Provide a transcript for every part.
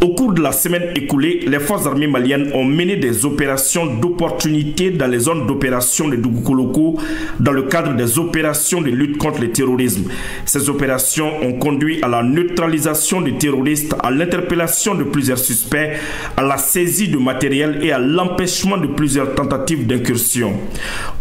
Au cours de la semaine écoulée, les forces armées maliennes ont mené des opérations d'opportunité dans les zones d'opération de Dougoukoloko dans le cadre des opérations de lutte contre le terrorisme. Ces opérations ont conduit à la neutralisation des terroristes, à l'interpellation de plusieurs suspects, à la saisie de matériel et à l'empêchement de plusieurs tentatives d'incursion.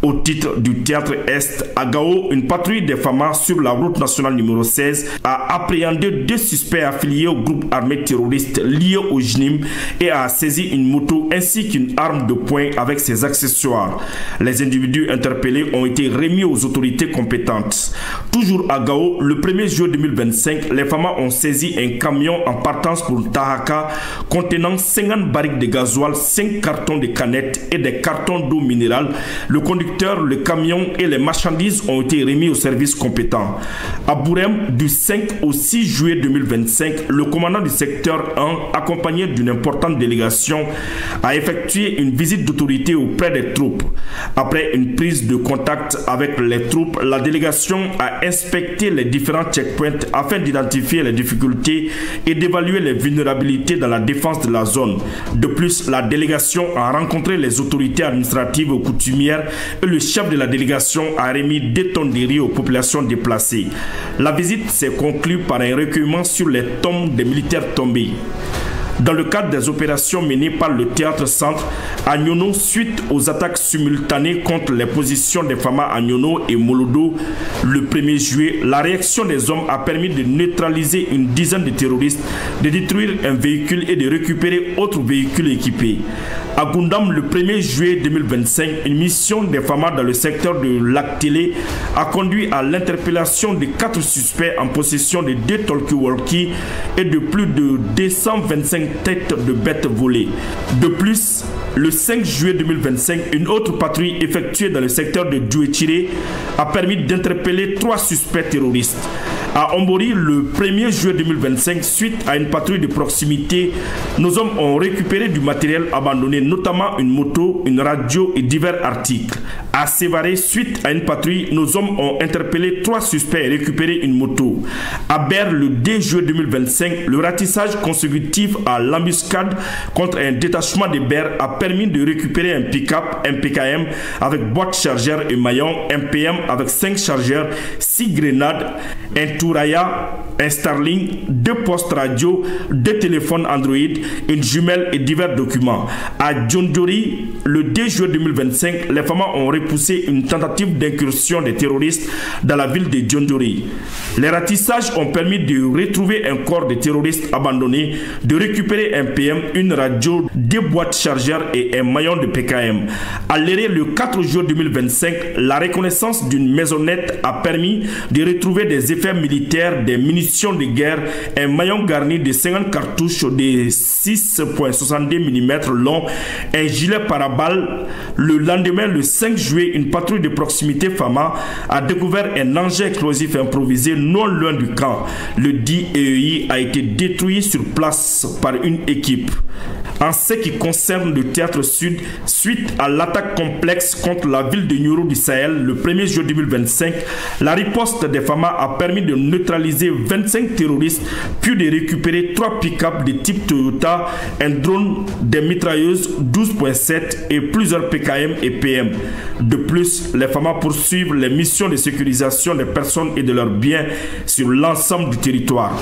Au titre du théâtre Est, à Gao, une patrouille des FAMA sur la route nationale numéro 16 a appréhendé 2 suspects affiliés au groupe armé terroriste lié au JNIM et a saisi une moto ainsi qu'une arme de poing avec ses accessoires. Les individus interpellés ont été remis aux autorités compétentes. Toujours à Gao, le 1er juillet 2025, les FAMA ont saisi un camion en partance pour Tahaka contenant 50 barriques de gasoil, 5 cartons de canettes et des cartons d'eau minérale. Le conducteur, le camion et les marchandises ont été remis aux services compétents. À Bourem, du 5 au 6 juillet 2025, le commandant du secteur 1, accompagné d'une importante délégation, a effectué une visite d'autorité auprès des troupes. Après une prise de contact avec les troupes, la délégation a inspecté les différents checkpoints afin d'identifier les difficultés et d'évaluer les vulnérabilités dans la défense de la zone. De plus, la délégation a rencontré les autorités administratives ou coutumières et le chef de la délégation a remis 2 tonnes de riz aux populations déplacées. La visite s'est conclue par un recueillement sur les tombes des militaires tombés. Dans le cadre des opérations menées par le Théâtre Centre à Nyono suite aux attaques simultanées contre les positions des FAMA à Nyono et Molodo le 1er juillet, la réaction des hommes a permis de neutraliser une dizaine de terroristes, de détruire un véhicule et de récupérer autres véhicules équipés. À Gundam, le 1er juillet 2025, une mission des FAMA dans le secteur de Lac Télé a conduit à l'interpellation de 4 suspects en possession de 2 talkie-walkie et de plus de 225 têtes de bêtes volées. De plus, le 5 juillet 2025, une autre patrouille effectuée dans le secteur de Djouétiré a permis d'interpeller 3 suspects terroristes. À Ombori, le 1er juillet 2025, suite à une patrouille de proximité, nos hommes ont récupéré du matériel abandonné, notamment une moto, une radio et divers articles. À Sévaré, suite à une patrouille, nos hommes ont interpellé 3 suspects et récupéré une moto. À Ber, le 2 juillet 2025, le ratissage consécutif à l'embuscade contre un détachement de Ber a permis de récupérer un pick-up, un PKM avec boîte chargeur et maillon, un PM avec 5 chargeurs, 6 grenades, un Touraya, un Starlink, 2 postes radio, 2 téléphones Android, une jumelle et divers documents. À Djondjori, le 2 juillet 2025, les FAMA ont repoussé une tentative d'incursion des terroristes dans la ville de Djondjori. Les ratissages ont permis de retrouver un corps de terroristes abandonné, de récupérer un PM, une radio, 2 boîtes chargeurs et un maillon de PKM. À l'éré, le 4 juillet 2025, la reconnaissance d'une maisonnette a permis de retrouver des effets militaires, des munitions de guerre, un maillon garni de 50 cartouches de 6,62 mm long, un gilet paraballe. Le lendemain, le 5 juillet, une patrouille de proximité FAMA a découvert un engin explosif improvisé non loin du camp. Le dit EEI a été détruit sur place par une équipe. En ce qui concerne le Théâtre Sud, suite à l'attaque complexe contre la ville de Nyoro du Sahel le 1er juillet 2025, la riposte des FAMA a permis de neutraliser 25 terroristes, puis de récupérer 3 pick-up de type Toyota, un drone, des mitrailleuses 12.7 et plusieurs PKM et PM. De plus, les FAMA poursuivent les missions de sécurisation des personnes et de leurs biens sur l'ensemble du territoire.